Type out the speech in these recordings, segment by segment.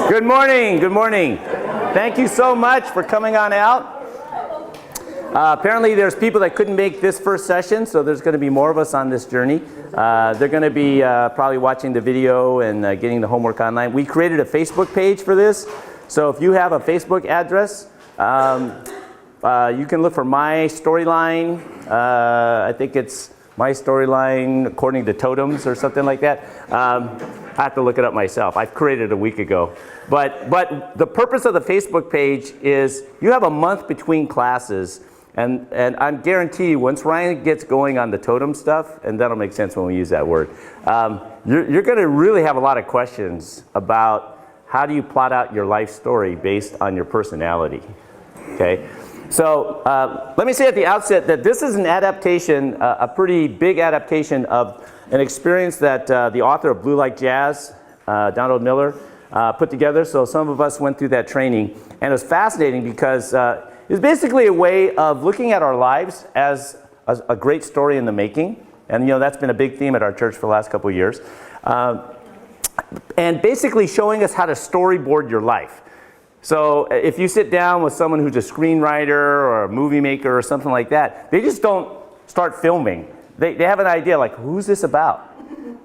Good morning. Good morning. Thank you so much for coming on out. Apparently there's people that couldn't make this first session, so there's going to be more of us on this journey. They're going to be probably watching the video and getting the homework online. We created a Facebook page for this, so if you have a Facebook address, you can look for My Storyline. I think it's My Storyline according to Totems or something like that. I have to look it up myself. I created it a week ago. But the purpose of the Facebook page is you have a month between classes, and I guarantee you once Ryan gets going on the totem stuff, and that'll make sense when we use that word, you're going to really have a lot of questions about how do you plot out your life story based on your personality. Okay? So let me say at the outset that this is an adaptation, a pretty big adaptation of an experience that the author of Blue Like Jazz, Donald Miller, put together. So some of us went through that training, and it was fascinating because it's basically a way of looking at our lives as a great story in the making. And you know that's been a big theme at our church for the last couple of years. And basically showing us how to storyboard your life. So if you sit down with someone who's a screenwriter or a movie maker or something like that, they just don't start filming. They have an idea like, who's this about?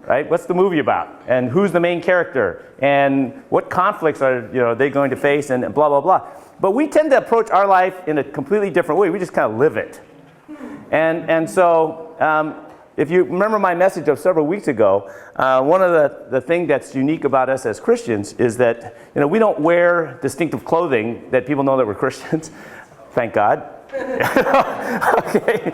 Right? What's the movie about? And who's the main character? And what conflicts are they going to face? And blah, blah, blah. But we tend to approach our life in a completely different way. We just kind of live it. And so if you remember my message of several weeks ago, one of the things that's unique about us as Christians is that we don't wear distinctive clothing that people know that we're Christians. Thank God. Okay,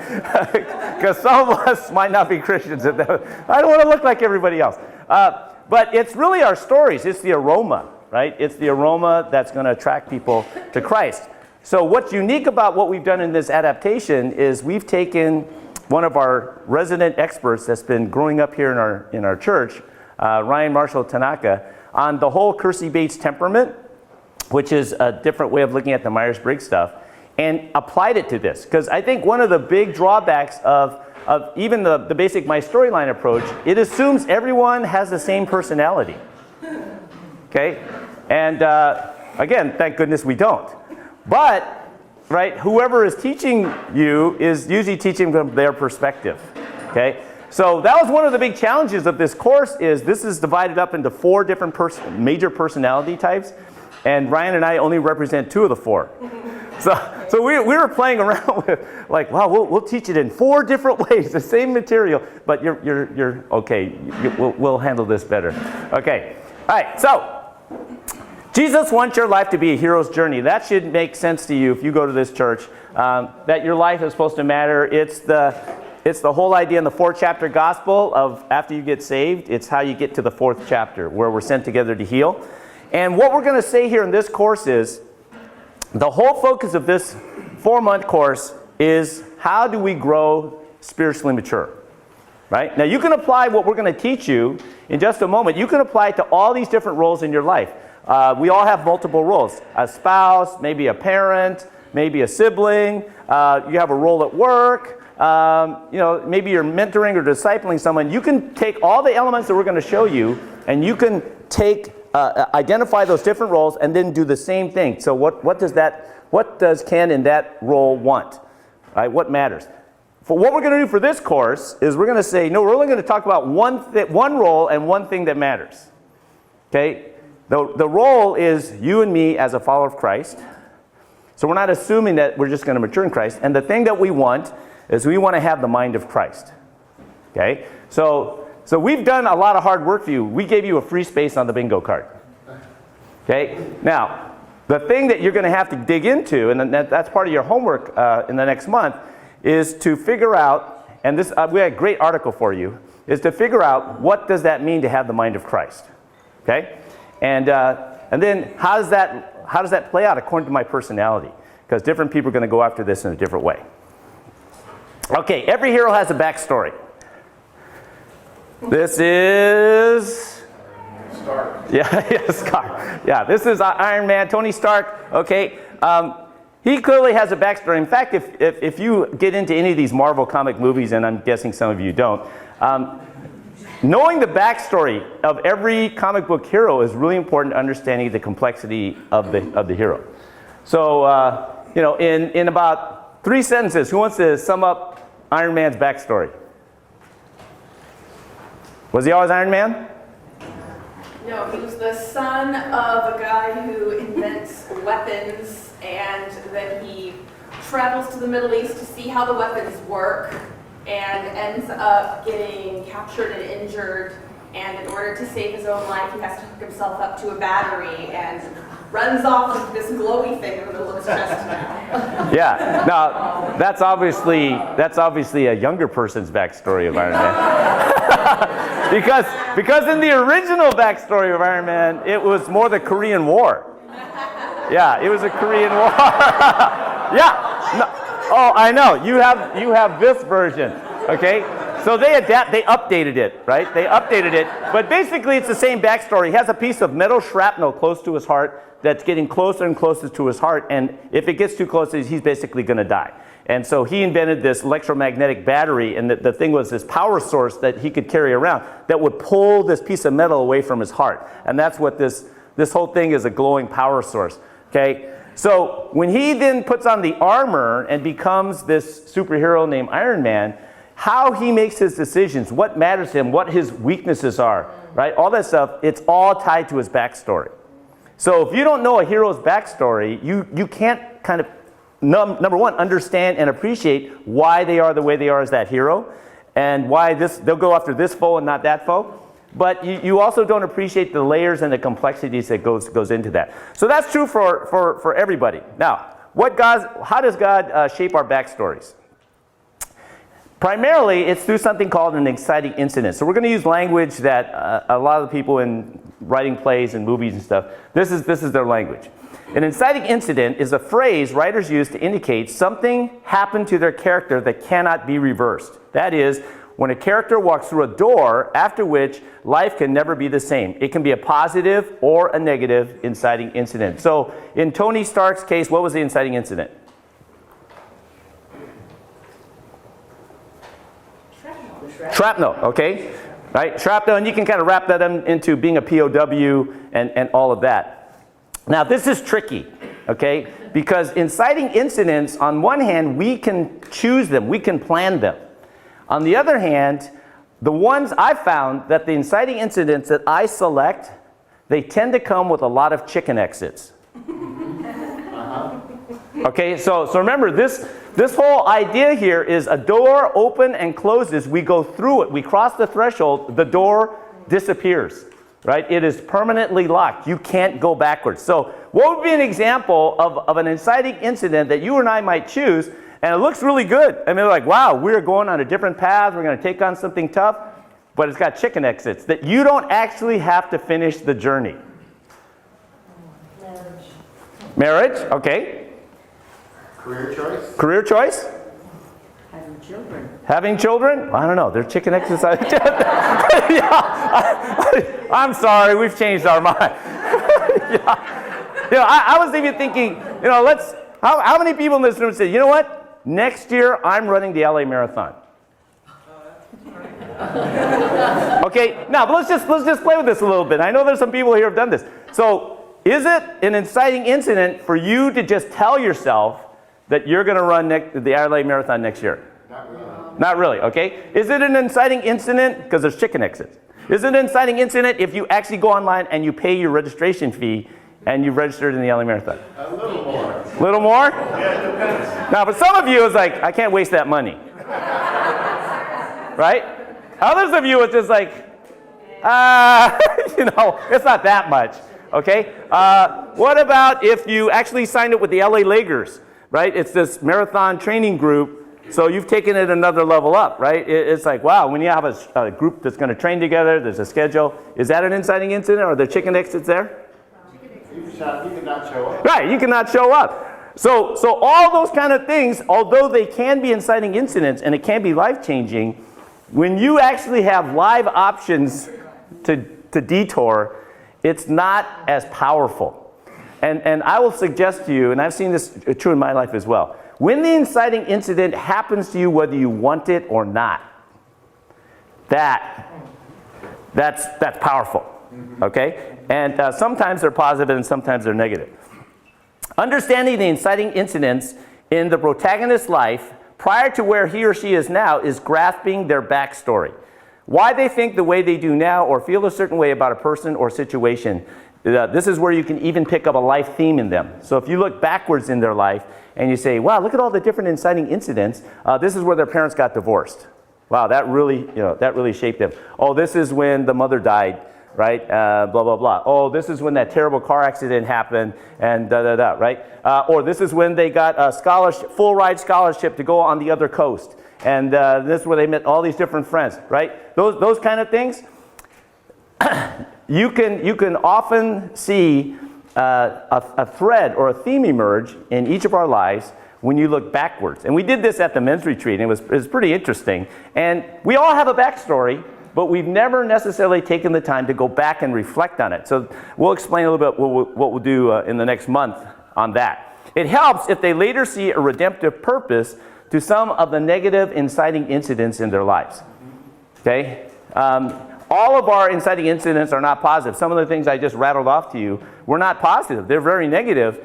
because some of us might not be Christians. I don't want to look like everybody else. But it's really our stories. It's the aroma, right? It's the aroma that's going to attract people to Christ. So what's unique about what we've done in this adaptation is we've taken one of our resident experts that's been growing up here in our church, Ryan Marshall Tanaka, on the whole Kersey Bates temperament, which is a different way of looking at the Myers-Briggs stuff, and applied it to this. Because I think one of the big drawbacks of even the basic My Storyline approach, it assumes everyone has the same personality. Okay? And again, thank goodness we don't. But, right, whoever is teaching you is usually teaching from their perspective. Okay? So that was one of the big challenges of this course is this is divided up into 4 different major personality types. And Ryan and I only represent 2 of the 4. So we were playing around with like, wow, we'll teach it in 4 different ways, the same material, but you're okay. We'll handle this better. Okay. All right. So Jesus wants your life to be a hero's journey. That should make sense to you if you go to this church. That your life is supposed to matter. It's the whole idea in the 4-chapter gospel of after you get saved. It's how you get to the 4th chapter where we're sent together to heal. And what we're going to say here in this course is the whole focus of this 4-month course is how do we grow spiritually mature, right? Now you can apply what we're going to teach you in just a moment. You can apply it to all these different roles in your life. We all have multiple roles. A spouse, maybe a parent, maybe a sibling. You have a role at work. Maybe you're mentoring or discipling someone. You can take all the elements that we're going to show you and you can identify those different roles and then do the same thing. So what does Ken in that role want? Right? What matters? For what we're going to do for this course is we're going to say, no, we're only going to talk about one role and one thing that matters. Okay? The role is you and me as a follower of Christ. So we're not assuming that we're just going to mature in Christ. And the thing that we want is we want to have the mind of Christ. Okay? So we've done a lot of hard work for you. We gave you a free space on the bingo card. Okay? Now, the thing that you're going to have to dig into, and that's part of your homework in the next month, is to figure out, and this we had a great article for you, is to figure out what does that mean to have the mind of Christ. Okay? And then how does that play out according to my personality? Because different people are going to go after this in a different way. Okay, every hero has a backstory. This is Stark. Yeah, Stark. Yeah, this is Iron Man, Tony Stark. Okay, he clearly has a backstory. In fact, if you get into any of these Marvel comic movies, and I'm guessing some of you don't, knowing the backstory of every comic book hero is really important to understanding the complexity of the hero. So, you know, in about 3 sentences, who wants to sum up Iron Man's backstory? Was he always Iron Man? No, he was the son of a guy who invents weapons, and then he travels to the Middle East to see how the weapons work, and ends up getting captured and injured, and in order to save his own life, he has to hook himself up to a battery, and runs off with this glowy thing in the middle of his chest now. Yeah, now that's obviously a younger person's backstory of Iron Man. because in the original backstory of Iron Man, it was more the Korean War. Yeah, it was a Korean War. Yeah. No, oh, I know. You have this version. Okay. So they updated it, right? They updated it, but basically it's the same backstory. He has a piece of metal shrapnel close to his heart that's getting closer and closer to his heart, and if it gets too close, he's basically going to die. And so he invented this electromagnetic battery, and the thing was this power source that he could carry around that would pull this piece of metal away from his heart. And that's what this whole thing is, a glowing power source. Okay? So when he then puts on the armor and becomes this superhero named Iron Man, how he makes his decisions, what matters to him, what his weaknesses are, right? All that stuff, it's all tied to his backstory. So if you don't know a hero's backstory, you can't kind of, number one, understand and appreciate why they are the way they are as that hero, and why they'll go after this foe and not that foe. But you also don't appreciate the layers and the complexities that goes into that. So that's true for everybody. Now, how does God shape our backstories? Primarily, it's through something called an inciting incident. So we're going to use language that a lot of the people in writing plays and movies and stuff, this is their language. An inciting incident is a phrase writers use to indicate something happened to their character that cannot be reversed. That is, when a character walks through a door after which life can never be the same. It can be a positive or a negative inciting incident. So in Tony Stark's case, what was the inciting incident? Shrapnel, okay? Right? Shrapnel, and you can kind of wrap that into being a POW and all of that. Now, this is tricky, okay? Because inciting incidents, on one hand, we can choose them, we can plan them. On the other hand, the ones I've found that the inciting incidents that I select, they tend to come with a lot of chicken exits. Okay, so remember, this whole idea here is a door open and closes, we go through it, we cross the threshold, the door disappears, right? It is permanently locked. You can't go backwards. So what would be an example of an inciting incident that you and I might choose, and it looks really good? I mean, they're like, wow, we're going on a different path, we're going to take on something tough, but it's got chicken exits, that you don't actually have to finish the journey. Marriage, okay. Career choice? Career choice? Having children. Having children? I don't know. They're chicken exercise. Yeah. I'm sorry. We've changed our mind. Yeah. You know, I was even thinking, you know, how many people in this room say, you know what? Next year, I'm running the LA Marathon. Okay. Now, but let's just play with this a little bit. I know there's some people here who have done this. So, is it an inciting incident for you to just tell yourself that you're going to run the LA Marathon next year? Not really. Not really, okay? Is it an inciting incident? Because there's chicken exits. Is it an inciting incident if you actually go online and you pay your registration fee and you've registered in the LA Marathon? A little more. Little more? Yeah, it depends. Now, for some of you, it's like, I can't waste that money. Right? Others of you, it's just like, you know, it's not that much. Okay? What about if you actually signed up with the LA Lakers? Right? It's this marathon training group, so you've taken it another level up, right? It's like, wow, when you have a group that's going to train together, there's a schedule. Is that an inciting incident? Are there chicken exits there? You cannot show up. Right, you cannot show up. So all those kind of things, although they can be inciting incidents and it can be life-changing, when you actually have live options to detour, it's not as powerful. And I will suggest to you, and I've seen this true in my life as well, when the inciting incident happens to you, whether you want it or not, that That's powerful, okay? And sometimes they're positive and sometimes they're negative. Understanding the inciting incidents in the protagonist's life prior to where he or she is now is grasping their backstory. Why they think the way they do now or feel a certain way about a person or situation. This is where you can even pick up a life theme in them. So if you look backwards in their life and you say, wow, look at all the different inciting incidents. This is where their parents got divorced. Wow, that really shaped them. Oh, this is when the mother died, right? Blah, blah, blah. Oh, this is when that terrible car accident happened and da-da-da, right? Or this is when they got a scholarship, full ride scholarship to go on the other coast. And this is where they met all these different friends, right? Those kind of things. You can often see a thread or a theme emerge in each of our lives when you look backwards. And we did this at the men's retreat, and it was pretty interesting. And we all have a backstory, but we've never necessarily taken the time to go back and reflect on it. So we'll explain a little bit what we'll do in the next month on that. It helps if they later see a redemptive purpose to some of the negative inciting incidents in their lives. Okay? All of our inciting incidents are not positive. Some of the things I just rattled off to you were not positive. They're very negative.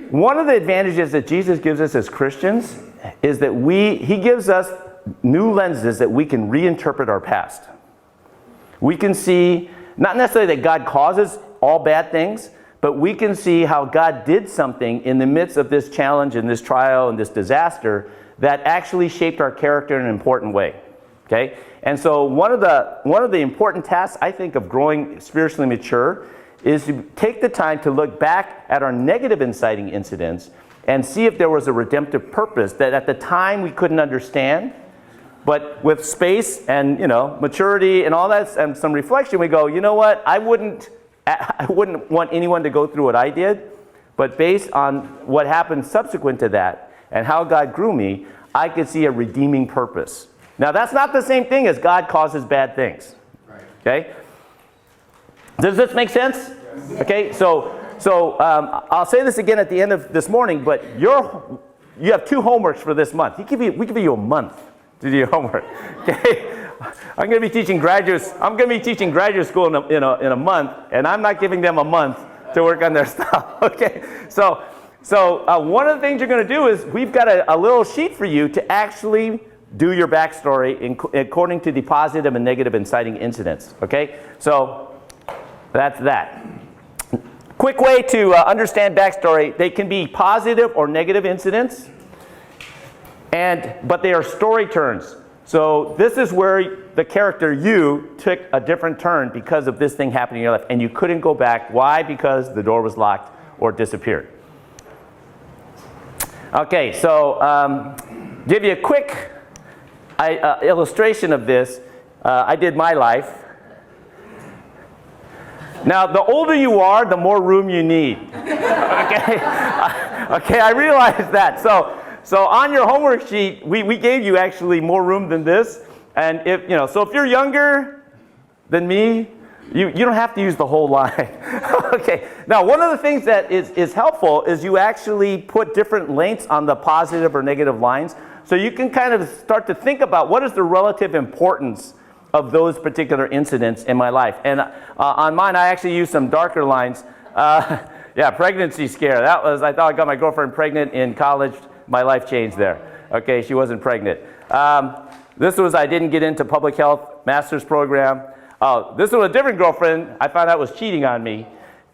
One of the advantages that Jesus gives us as Christians is that He gives us new lenses that we can reinterpret our past. We can see, not necessarily that God causes all bad things, but we can see how God did something in the midst of this challenge and this trial and this disaster that actually shaped our character in an important way. Okay? And so one of the important tasks, I think, of growing spiritually mature is to take the time to look back at our negative inciting incidents and see if there was a redemptive purpose that at the time we couldn't understand. But with space and maturity and all that and some reflection, we go, you know what? I wouldn't want anyone to go through what I did. But based on what happened subsequent to that and how God grew me, I could see a redeeming purpose. Now, that's not the same thing as God causes bad things. Right. Okay? Does this make sense? Yes. Okay, so I'll say this again at the end of this morning, but you have 2 homeworks for this month. We give you a month to do your homework. Okay? I'm going to be teaching graduate school in a month, and I'm not giving them a month to work on their stuff. Okay? So one of the things you're going to do is we've got a little sheet for you to actually do your backstory according to the positive and negative inciting incidents. Okay? So that's that. Quick way to understand backstory: they can be positive or negative incidents, but they are story turns. So this is where the character you took a different turn because of this thing happening in your life, and you couldn't go back. Why? Because the door was locked or disappeared. Okay, so give you a quick illustration of this. I did my life. Now, the older you are, the more room you need. Okay, I realize that. So on your homework sheet, we gave you actually more room than this. And if you're younger than me, you don't have to use the whole line. Okay. Now, one of the things that is helpful is you actually put different lengths on the positive or negative lines, so you can kind of start to think about what is the relative importance of those particular incidents in my life. And on mine, I actually used some darker lines. Pregnancy scare. I thought I got my girlfriend pregnant in college. My life changed there. Okay, she wasn't pregnant. This was, I didn't get into public health master's program. This was a different girlfriend I found out was cheating on me.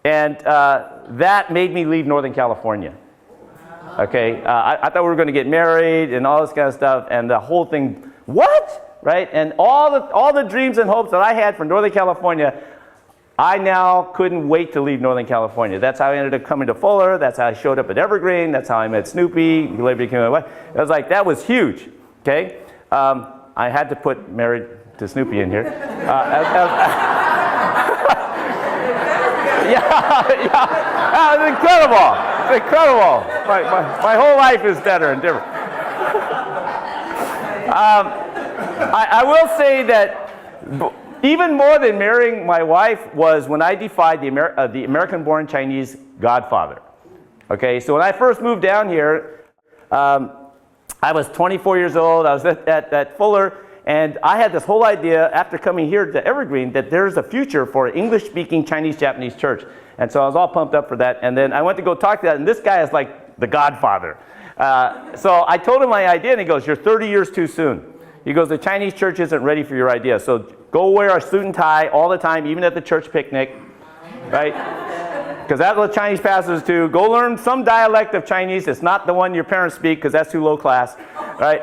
And that made me leave Northern California. Okay, I thought we were going to get married and all this kind of stuff. And the whole thing, what? Right? And all the dreams and hopes that I had for Northern California, I now couldn't wait to leave Northern California. That's how I ended up coming to Fuller. That's how I showed up at Evergreen. That's how I met Snoopy. Later became my wife. I was like, that was huge. Okay? I had to put married to Snoopy in here. It's incredible. It's incredible. My whole life is better and different. I will say that even more than marrying my wife was when I defied the American-born Chinese Godfather. Okay, so when I first moved down here, I was 24 years old. I was at Fuller, And I had this whole idea after coming here to Evergreen that there's a future for an English-speaking Chinese-Japanese church. And so I was all pumped up for that. And then I went to go talk to that, and this guy is like the godfather. So I told him my idea, and he goes, "You're 30 years too soon." He goes, "The Chinese church isn't ready for your idea. So go wear a suit and tie all the time, even at the church picnic, right? Because that's what Chinese pastors do. Go learn some dialect of Chinese. It's not the one your parents speak, because that's too low class, right?"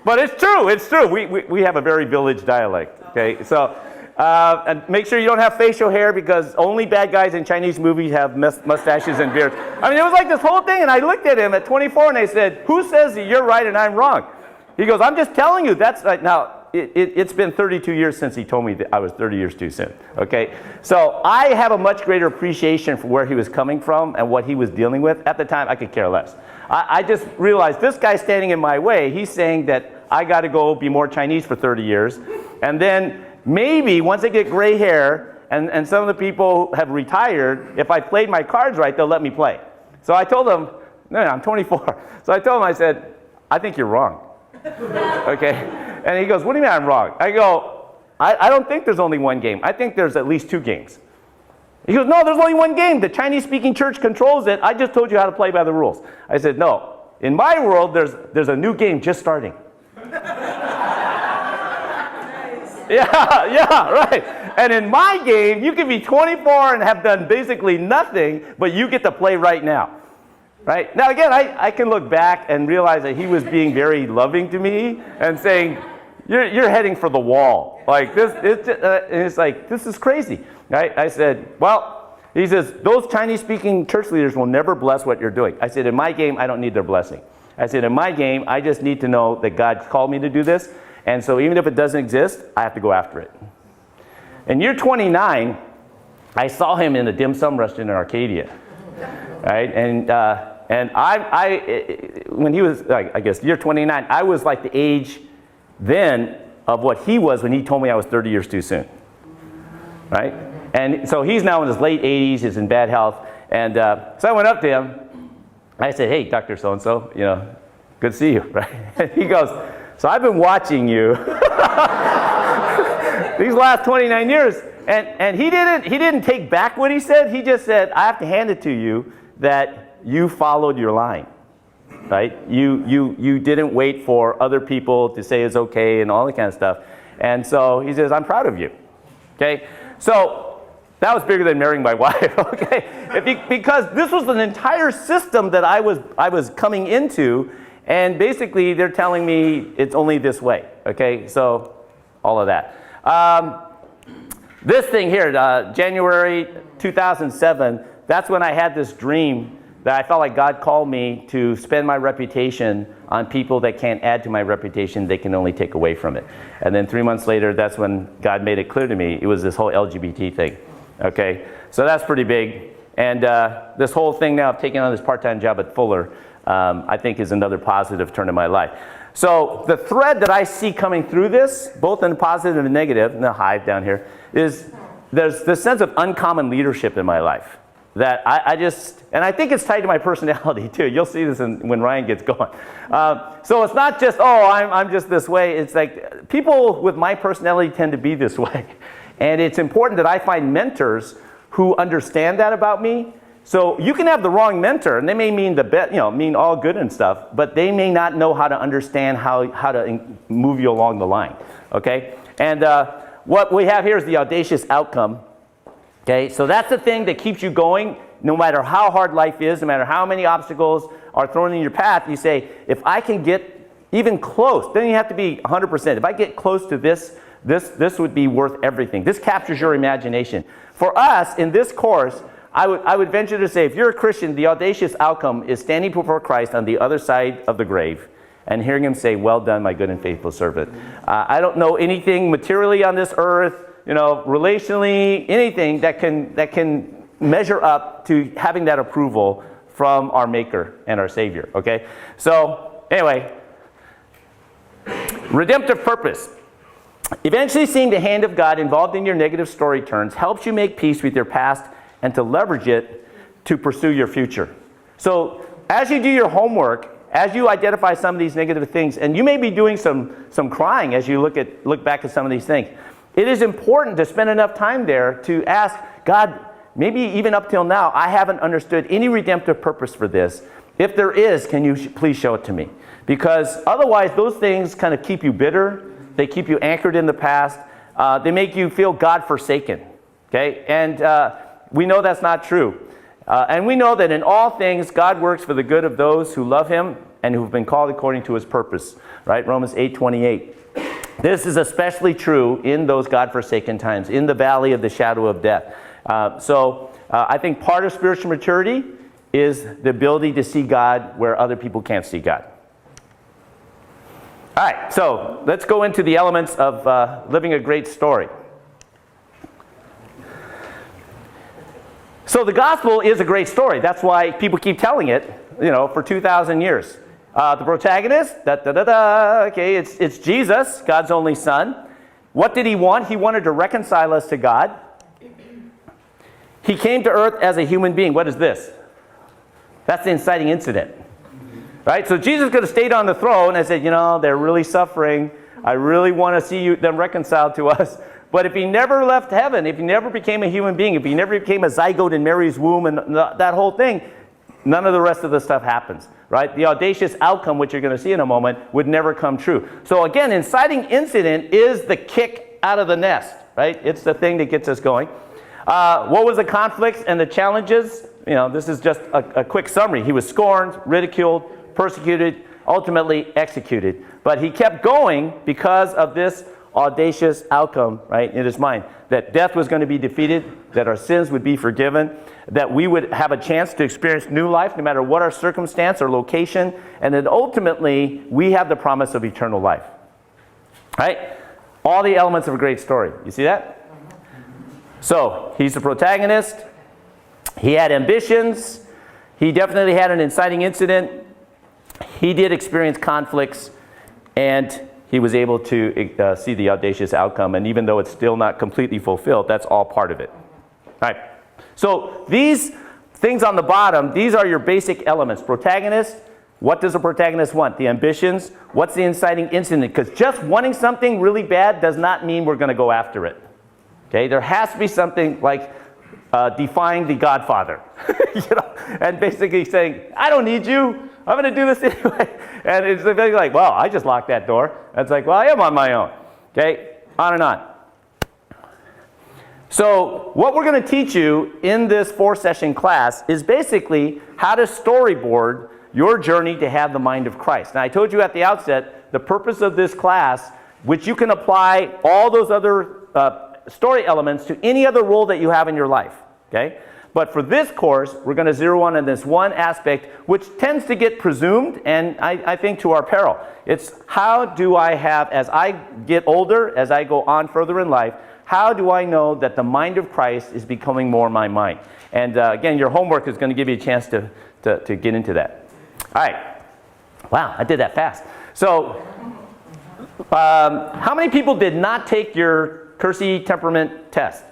But it's true. It's true. We have a very village dialect. Okay, so and make sure you don't have facial hair, because only bad guys in Chinese movies have mustaches and beards. I mean, it was like this whole thing, and I looked at him at 24, and I said, "Who says that you're right and I'm wrong?" He goes, "I'm just telling you. That's right." Now, it's been 32 years since he told me that I was 30 years too soon. Okay, so I have a much greater appreciation for where he was coming from and what he was dealing with. At the time, I could care less. I just realized this guy standing in my way, he's saying that I got to go be more Chinese for 30 years. And then maybe once I get gray hair and some of the people have retired, if I played my cards right, they'll let me play. So I told him, no, I'm 24. So I told him, I said, "I think you're wrong." Okay? And he goes, "What do you mean I'm wrong?" I go, I don't think there's only one game. I think there's at least two games. He goes, "No, there's only one game. The Chinese-speaking church controls it. I just told you how to play by the rules." I said, "No. In my world, there's a new game just starting." Yeah, right. And in my game, you can be 24 and have done basically nothing, but you get to play right now. Right? Now, again, I can look back and realize that he was being very loving to me and saying, you're heading for the wall. Like, it's like, this is crazy. Right? I said, well, he says, "Those Chinese-speaking church leaders will never bless what you're doing." I said, "In my game, I don't need their blessing." I said, "In my game, I just need to know that God called me to do this. And so even if it doesn't exist, I have to go after it." In year 29, I saw him in a dim sum restaurant in Arcadia. Right? And when he was, like, I guess, year 29, I was like the age then of what he was when he told me I was 30 years too soon. Right? And so he's now in his late 80s, he's in bad health. And so I went up to him. I said, "Hey, Dr. So-and-so, good to see you." Right? And he goes, "So I've been watching you these last 29 years. And he didn't take back what he said. He just said, "I have to hand it to you that you followed your line." Right? You didn't wait for other people to say it's okay and all that kind of stuff. And so he says, "I'm proud of you." Okay? So that was bigger than marrying my wife, okay? Because this was an entire system that I was coming into, and basically they're telling me it's only this way, okay? So all of that. This thing here, January 2007, that's when I had this dream that I felt like God called me to spend my reputation on people that can't add to my reputation, they can only take away from it. And then 3 months later, that's when God made it clear to me, it was this whole LGBT thing. Okay, so that's pretty big. And this whole thing now of taking on this part-time job at Fuller, I think is another positive turn in my life. So the thread that I see coming through this, both in positive and negative, in the hive down here, is there's this sense of uncommon leadership in my life. That and I think it's tied to my personality too. You'll see this when Ryan gets going. So it's not just, I'm just this way. It's like people with my personality tend to be this way. And it's important that I find mentors who understand that about me. So you can have the wrong mentor, and they may mean mean all good and stuff, but they may not know how to understand how to move you along the line. Okay? And what we have here is the audacious outcome. Okay, so that's the thing that keeps you going no matter how hard life is, no matter how many obstacles are thrown in your path. You say, if I can get even close, then you have to be 100%. If I get close to this would be worth everything. This captures your imagination. For us, in this course, I would venture to say, if you're a Christian, the audacious outcome is standing before Christ on the other side of the grave and hearing him say, "Well done, my good and faithful servant." I don't know anything materially on this earth, relationally, anything that can measure up to having that approval from our Maker and our Savior, okay? So, anyway, redemptive purpose. Eventually seeing the hand of God involved in your negative story turns helps you make peace with your past and to leverage it to pursue your future. So, as you do your homework, as you identify some of these negative things, and you may be doing some crying as you look back at some of these things, it is important to spend enough time there to ask God, maybe even up till now, I haven't understood any redemptive purpose for this. If there is, can you please show it to me? Because otherwise, those things kind of keep you bitter. They keep you anchored in the past. They make you feel God-forsaken. Okay? And we know that's not true. And we know that in all things, God works for the good of those who love him and who've been called according to his purpose. Right? Romans 8:28. This is especially true in those God-forsaken times, in the valley of the shadow of death. So I think part of spiritual maturity is the ability to see God where other people can't see God. All right, so let's go into the elements of living a great story. So the gospel is a great story. That's why people keep telling it, for 2,000 years. The protagonist, okay, it's Jesus, God's only son. What did he want? He wanted to reconcile us to God. He came to earth as a human being. What is this? That's the inciting incident. Right? So Jesus could have stayed on the throne and said, they're really suffering. I really want to see them reconciled to us. But if he never left heaven, if he never became a human being, if he never became a zygote in Mary's womb and that whole thing, none of the rest of the stuff happens. Right? The audacious outcome, which you're going to see in a moment, would never come true. So again, inciting incident is the kick out of the nest. Right? It's the thing that gets us going. What was the conflicts and the challenges? This is just a quick summary. He was scorned, ridiculed, persecuted, ultimately executed. But he kept going because of this audacious outcome, right, in his mind. That death was going to be defeated, that our sins would be forgiven, that we would have a chance to experience new life no matter what our circumstance or location, and that ultimately we have the promise of eternal life. Right? All the elements of a great story. You see that? So, he's the protagonist. He had ambitions. He definitely had an inciting incident. He did experience conflicts, and he was able to see the audacious outcome. And even though it's still not completely fulfilled, that's all part of it. All right. So these things on the bottom, these are your basic elements. Protagonist. What does a protagonist want? The ambitions. What's the inciting incident? Because just wanting something really bad does not mean we're going to go after it. Okay. There has to be something like defying the Godfather, and basically saying, I don't need you. I'm going to do this anyway. And it's like, well, I just locked that door. And it's like, well, I am on my own. Okay? On and on. So what we're going to teach you in this 4-session class is basically how to storyboard your journey to have the mind of Christ. Now, I told you at the outset, the purpose of this class, which you can apply all those other story elements to any other role that you have in your life. Okay? But for this course, we're going to zero in on this one aspect, which tends to get presumed, and I think to our peril. It's how do I have, as I get older, as I go on further in life, how do I know that the mind of Christ is becoming more my mind? And again, your homework is going to give you a chance to get into that. All right. Wow, I did that fast. So, how many people did not take your Kersey temperament test?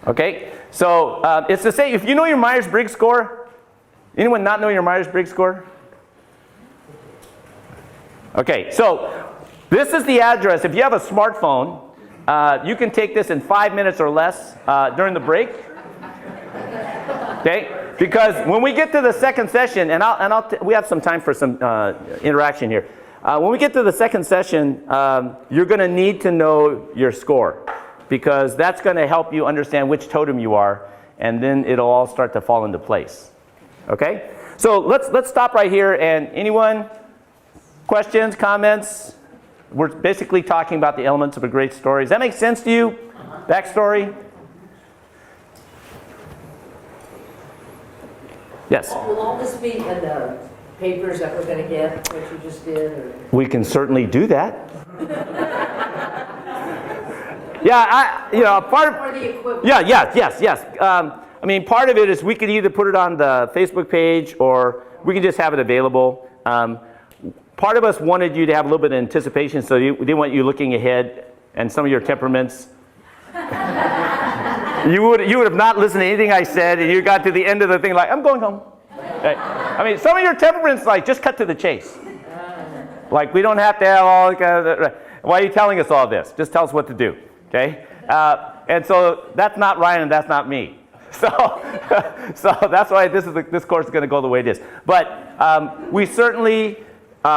Okay, so it's the same. If you know your Myers-Briggs score, anyone not know your Myers-Briggs score? Okay, so this is the address. If you have a smartphone, you can take this in 5 minutes or less during the break. Okay, because when we get to the second session, we have some time for some interaction here. When we get to the second session, you're going to need to know your score, because that's going to help you understand which totem you are, and then it'll all start to fall into place. Okay? So let's stop right here, and anyone? Questions, comments? We're basically talking about the elements of a great story. Does that make sense to you? Backstory? Yes? Will all this be in the papers that we're going to get, what you just did? Or? We can certainly do that. Yeah, part of, Or the equivalent? yes. Part of it is we could either put it on the Facebook page or we can just have it available. Part of us wanted you to have a little bit of anticipation, so we didn't want you looking ahead and some of your temperaments. You would have not listened to anything I said, and you got to the end of the thing like, I'm going home. Right? I mean, some of your temperaments, like, just cut to the chase. Like, we don't have to have all, why are you telling us all this? Just tell us what to do, okay? And so that's not Ryan and that's not me. So, so that's why this course is going to go the way it is. But we certainly,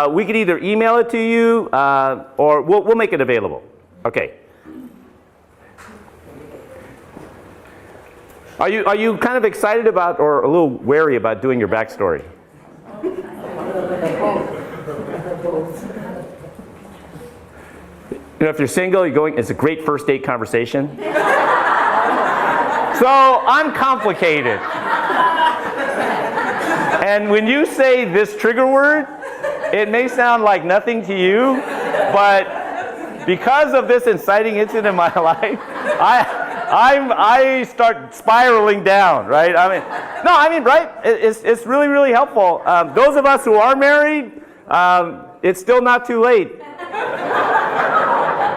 we could either email it to you or we'll make it available. Okay. Are you kind of excited about or a little wary about doing your backstory? You know, if you're single, you're going, it's a great first date conversation. So I'm complicated. And when you say this trigger word, it may sound like nothing to you, but because of this inciting incident in my life, I start spiraling down, right? I mean, right? It's really, really helpful. Those of us who are married, it's still not too late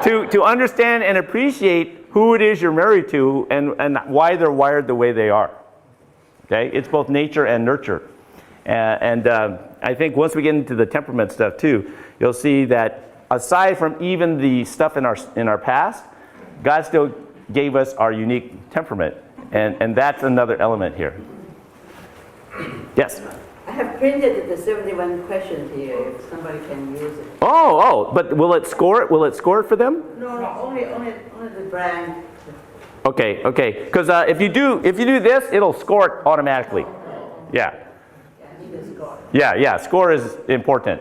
to understand and appreciate who it is you're married to and why they're wired the way they are. Okay? It's both nature and nurture. And I think once we get into the temperament stuff too, you'll see that aside from even the stuff in our past, God still gave us our unique temperament. And that's another element here. Yes? I have printed the 71 questions here, if somebody can use it. Oh, but will it score it? Will it score it for them? No, only the brand. Okay. Because if you do this, it'll score it automatically. Yeah. I need a score. Yeah. Score is important.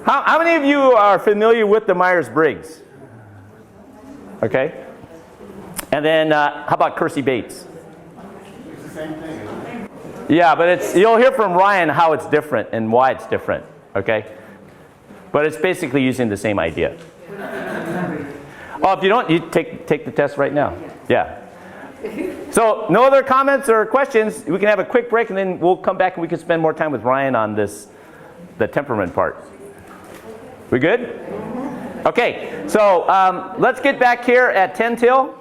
How many of you are familiar with the Myers-Briggs? Okay. And then how about Kersey Bates? It's the same thing, isn't it? Yeah, but you'll hear from Ryan how it's different and why it's different. Okay. But it's basically using the same idea. Oh, if you don't, you take the test right now. Yeah. So no other comments or questions. We can have a quick break and then we'll come back and we can spend more time with Ryan on the temperament part. We good? Okay. So let's get back here at 10 till.